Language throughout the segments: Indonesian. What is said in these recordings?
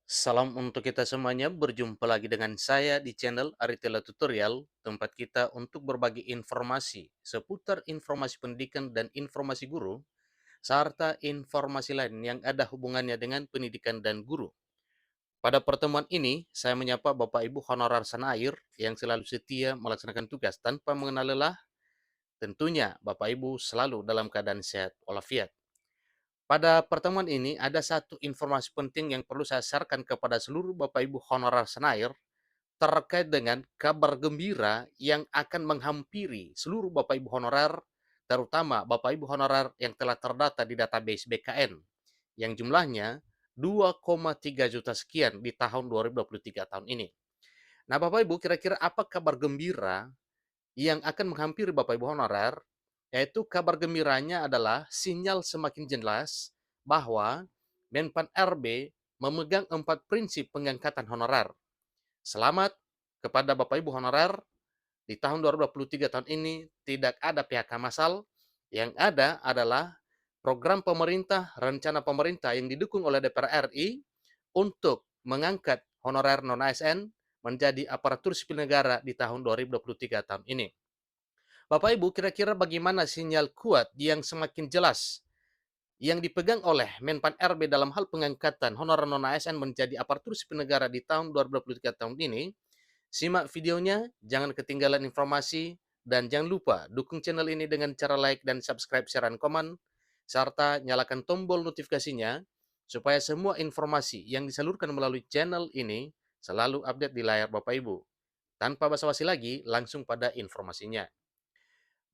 Salam untuk kita semuanya, berjumpa lagi dengan saya di channel Aritela Tutorial, tempat kita untuk berbagi informasi seputar informasi pendidikan dan informasi guru, serta informasi lain yang ada hubungannya dengan pendidikan dan guru. Pada pertemuan ini, saya menyapa Bapak Ibu honorer Sanair yang selalu setia melaksanakan tugas tanpa mengenal lelah. Tentunya Bapak Ibu selalu dalam keadaan sehat walafiat. Pada pertemuan ini ada satu informasi penting yang perlu saya sharekan kepada seluruh Bapak Ibu honorer Senair terkait dengan kabar gembira yang akan menghampiri seluruh Bapak Ibu honorer, terutama Bapak Ibu honorer yang telah terdata di database BKN, yang jumlahnya 2,3 juta sekian di tahun 2023 tahun ini. Nah Bapak Ibu, kira-kira apa kabar gembira yang akan menghampiri Bapak Ibu honorer? Yaitu kabar gembiranya adalah sinyal semakin jelas bahwa Menpan RB memegang 4 prinsip pengangkatan honorer. Selamat kepada Bapak Ibu honorer, di tahun 2023 tahun ini tidak ada PHK massal, yang ada adalah program pemerintah, rencana pemerintah yang didukung oleh DPR RI untuk mengangkat honorer non-ASN menjadi aparatur sipil negara di tahun 2023 tahun ini. Bapak Ibu, kira-kira bagaimana sinyal kuat yang semakin jelas yang dipegang oleh Menpan RB dalam hal pengangkatan honorer non-ASN menjadi aparatur sipil negara di tahun 2023 tahun ini? Simak videonya, jangan ketinggalan informasi, dan jangan lupa dukung channel ini dengan cara like dan subscribe, share, dan komen, serta nyalakan tombol notifikasinya supaya semua informasi yang disalurkan melalui channel ini selalu update di layar Bapak Ibu. Tanpa basa-basi lagi, langsung pada informasinya.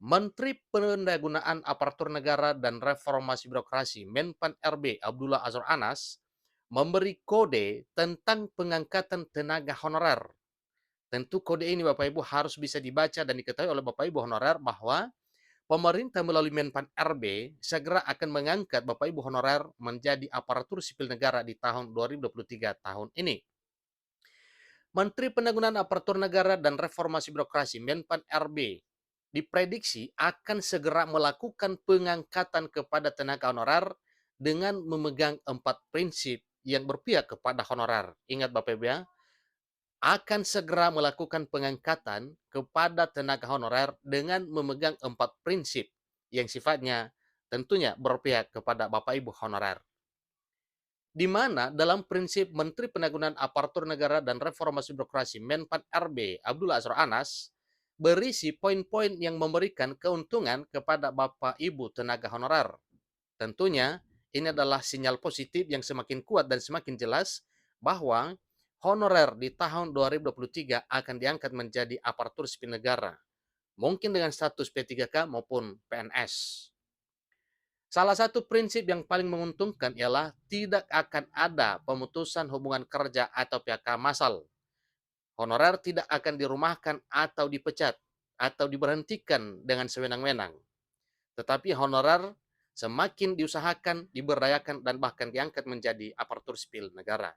Menteri Pendayagunaan Aparatur Negara dan Reformasi Birokrasi Menpan RB Abdullah Azwar Anas memberi kode tentang pengangkatan tenaga honorer. Tentu kode ini Bapak Ibu harus bisa dibaca dan diketahui oleh Bapak Ibu honorer bahwa pemerintah melalui Menpan RB segera akan mengangkat Bapak Ibu honorer menjadi aparatur sipil negara di tahun 2023 tahun ini. Menteri Pendayagunaan Aparatur Negara dan Reformasi Birokrasi Menpan RB diprediksi akan segera melakukan pengangkatan kepada tenaga honorer dengan memegang 4 prinsip yang berpihak kepada honorer. Ingat Bapak Ibu ya, akan segera melakukan pengangkatan kepada tenaga honorer dengan memegang 4 prinsip yang sifatnya tentunya berpihak kepada Bapak Ibu honorer. Di mana dalam prinsip Menteri Pendayagunaan Aparatur Negara dan Reformasi Birokrasi Menpan RB Abdullah Azwar Anas berisi poin-poin yang memberikan keuntungan kepada Bapak Ibu tenaga honorer. Tentunya ini adalah sinyal positif yang semakin kuat dan semakin jelas bahwa honorer di tahun 2023 akan diangkat menjadi aparatur sipil negara, mungkin dengan status P3K maupun PNS. Salah satu prinsip yang paling menguntungkan ialah tidak akan ada pemutusan hubungan kerja atau PHK massal. Honorer tidak akan dirumahkan atau dipecat atau diberhentikan dengan sewenang-wenang. Tetapi honorer semakin diusahakan, diberdayakan, dan bahkan diangkat menjadi aparatur sipil negara.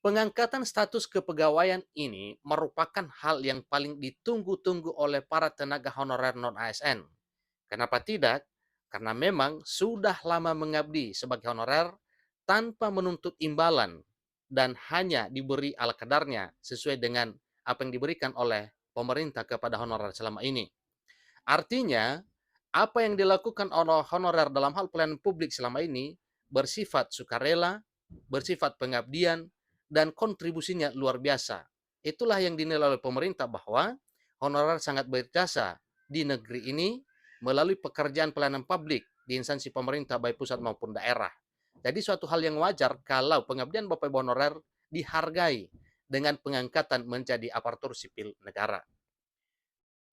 Pengangkatan status kepegawaian ini merupakan hal yang paling ditunggu-tunggu oleh para tenaga honorer non-ASN. Kenapa tidak? Karena memang sudah lama mengabdi sebagai honorer tanpa menuntut imbalan dan hanya diberi ala kadarnya sesuai dengan apa yang diberikan oleh pemerintah kepada honorer selama ini. Artinya, apa yang dilakukan oleh honorer dalam hal pelayanan publik selama ini bersifat sukarela, bersifat pengabdian, dan kontribusinya luar biasa. Itulah yang dinilai oleh pemerintah bahwa honorer sangat berjasa di negeri ini melalui pekerjaan pelayanan publik di instansi pemerintah baik pusat maupun daerah. Jadi suatu hal yang wajar kalau pengabdian Bapak Ibu honorer dihargai dengan pengangkatan menjadi aparatur sipil negara.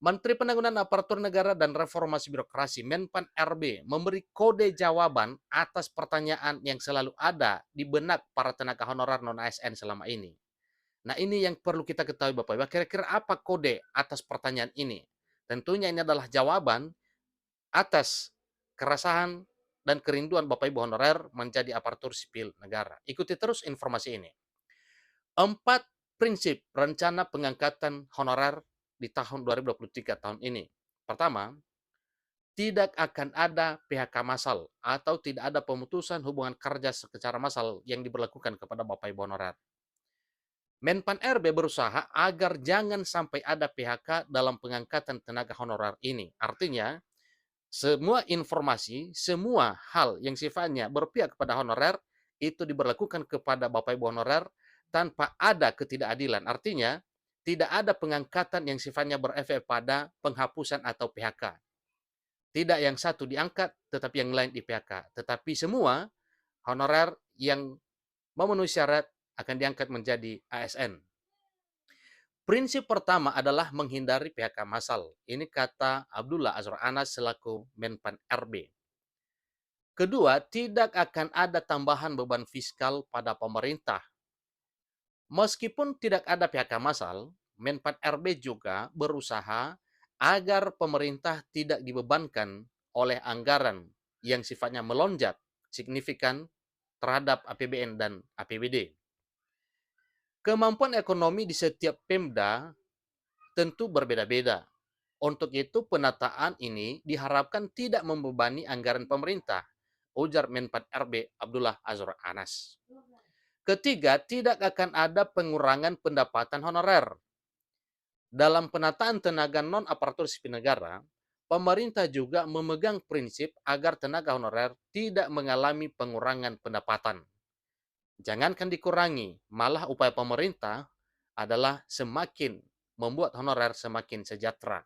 Menteri Pendayagunaan Aparatur Negara dan Reformasi Birokrasi Menpan RB memberi kode jawaban atas pertanyaan yang selalu ada di benak para tenaga honorer non-ASN selama ini. Nah ini yang perlu kita ketahui Bapak Ibu, kira-kira apa kode atas pertanyaan ini? Tentunya ini adalah jawaban atas keresahan dan kerinduan Bapak Ibu honorer menjadi aparatur sipil negara. Ikuti terus informasi ini. 4 prinsip rencana pengangkatan honorer di tahun 2023 tahun ini. Pertama, tidak akan ada PHK massal atau tidak ada pemutusan hubungan kerja secara massal yang diberlakukan kepada Bapak Ibu honorer. Menpan RB berusaha agar jangan sampai ada PHK dalam pengangkatan tenaga honorer ini. Artinya, semua informasi, semua hal yang sifatnya berpihak kepada honorer itu diberlakukan kepada Bapak Ibu honorer tanpa ada ketidakadilan. Artinya, tidak ada pengangkatan yang sifatnya berefek pada penghapusan atau PHK. Tidak yang satu diangkat, tetapi yang lain di PHK. Tetapi semua honorer yang memenuhi syarat akan diangkat menjadi ASN. Prinsip pertama adalah menghindari PHK massal. Ini kata Abdullah Azwar Anas selaku Menpan RB. Kedua, tidak akan ada tambahan beban fiskal pada pemerintah. Meskipun tidak ada PHK massal, Menpan RB juga berusaha agar pemerintah tidak dibebankan oleh anggaran yang sifatnya melonjak signifikan terhadap APBN dan APBD. Kemampuan ekonomi di setiap Pemda tentu berbeda-beda. Untuk itu, penataan ini diharapkan tidak membebani anggaran pemerintah, ujar Menpan RB Abdullah Azwar Anas. Ketiga, tidak akan ada pengurangan pendapatan honorer. Dalam penataan tenaga non-aparatur sipil negara, pemerintah juga memegang prinsip agar tenaga honorer tidak mengalami pengurangan pendapatan. Jangankan dikurangi, malah upaya pemerintah adalah semakin membuat honorer semakin sejahtera.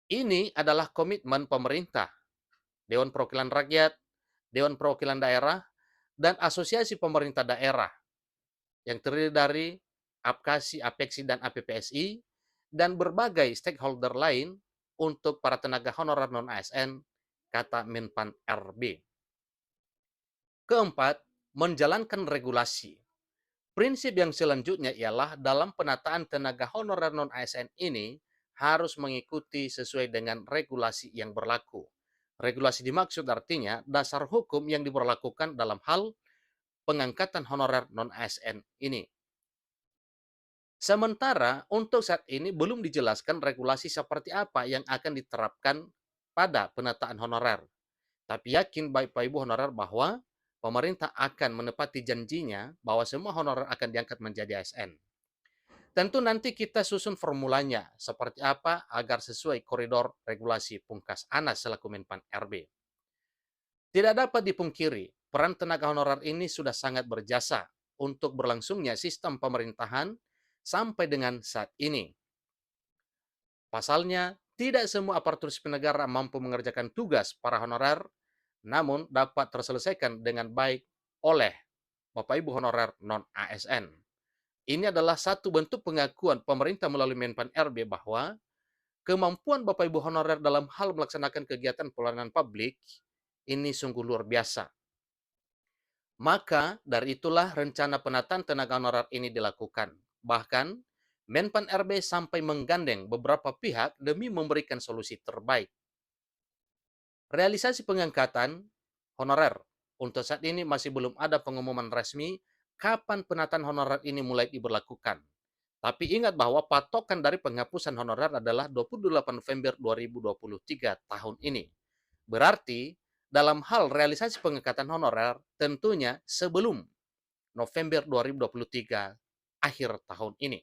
Ini adalah komitmen pemerintah, Dewan Perwakilan Rakyat, Dewan Perwakilan Daerah, dan Asosiasi Pemerintah Daerah yang terdiri dari APKASI, APEKSI, dan APPSI, dan berbagai stakeholder lain untuk para tenaga honorer non-ASN, kata Menpan RB. Keempat, menjalankan regulasi. Prinsip yang selanjutnya ialah dalam penataan tenaga honorer non-ASN ini harus mengikuti sesuai dengan regulasi yang berlaku. Regulasi dimaksud artinya dasar hukum yang diberlakukan dalam hal pengangkatan honorer non-ASN ini. Sementara untuk saat ini belum dijelaskan regulasi seperti apa yang akan diterapkan pada penataan honorer. Tapi yakin Bapak Ibu honorer bahwa pemerintah akan menepati janjinya bahwa semua honorer akan diangkat menjadi ASN. Tentu nanti kita susun formulanya seperti apa agar sesuai koridor regulasi Pungkas Anas selaku Menpan RB. Tidak dapat dipungkiri, peran tenaga honorer ini sudah sangat berjasa untuk berlangsungnya sistem pemerintahan sampai dengan saat ini. Pasalnya, tidak semua aparatur sipil negara mampu mengerjakan tugas para honorer, namun dapat terselesaikan dengan baik oleh Bapak Ibu honorer non-ASN. Ini adalah satu bentuk pengakuan pemerintah melalui Menpan RB bahwa kemampuan Bapak Ibu honorer dalam hal melaksanakan kegiatan pelayanan publik ini sungguh luar biasa. Maka dari itulah rencana penataan tenaga honorer ini dilakukan. Bahkan Menpan RB sampai menggandeng beberapa pihak demi memberikan solusi terbaik. Realisasi pengangkatan honorer untuk saat ini masih belum ada pengumuman resmi kapan penataan honorer ini mulai diberlakukan. Tapi ingat bahwa patokan dari penghapusan honorer adalah 28 November 2023 tahun ini. Berarti dalam hal realisasi pengangkatan honorer tentunya sebelum November 2023 akhir tahun ini.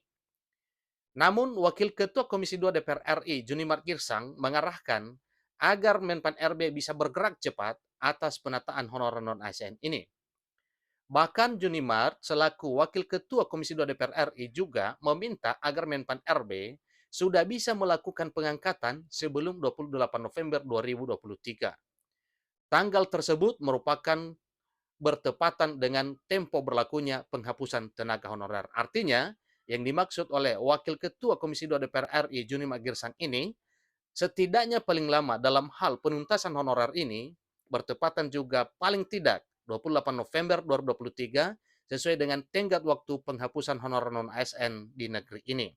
Namun, Wakil Ketua Komisi 2 DPR RI, Junimart Girsang, mengarahkan agar Menpan RB bisa bergerak cepat atas penataan honorer non-ASN ini. Bahkan Junimart selaku Wakil Ketua Komisi 2 DPR RI juga meminta agar Menpan RB sudah bisa melakukan pengangkatan sebelum 28 November 2023. Tanggal tersebut merupakan bertepatan dengan tempo berlakunya penghapusan tenaga honorer. Artinya, yang dimaksud oleh Wakil Ketua Komisi 2 DPR RI Junimart Girsang ini, setidaknya paling lama dalam hal penuntasan honorer ini bertepatan juga paling tidak 28 November 2023 sesuai dengan tenggat waktu penghapusan honorer non-ASN di negeri ini.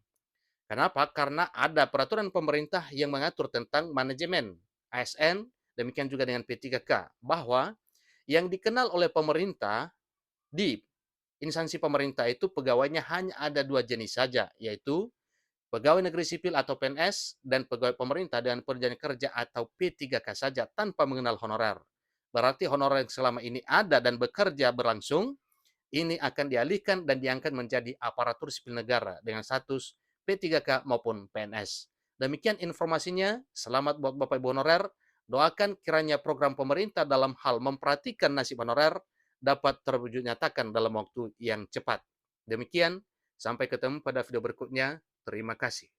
Kenapa? Karena ada peraturan pemerintah yang mengatur tentang manajemen ASN, demikian juga dengan P3K, bahwa yang dikenal oleh pemerintah di instansi pemerintah itu pegawainya hanya ada dua jenis saja, yaitu Pegawai negeri sipil atau PNS, dan pegawai pemerintah dengan perjanjian kerja atau P3K saja tanpa mengenal honorer. Berarti honorer yang selama ini ada dan bekerja berlangsung, ini akan dialihkan dan diangkat menjadi aparatur sipil negara dengan status P3K maupun PNS. Demikian informasinya. Selamat buat Bapak Ibu honorer. Doakan kiranya program pemerintah dalam hal memperhatikan nasib honorer dapat terwujud nyatakan dalam waktu yang cepat. Demikian, sampai ketemu pada video berikutnya. Terima kasih.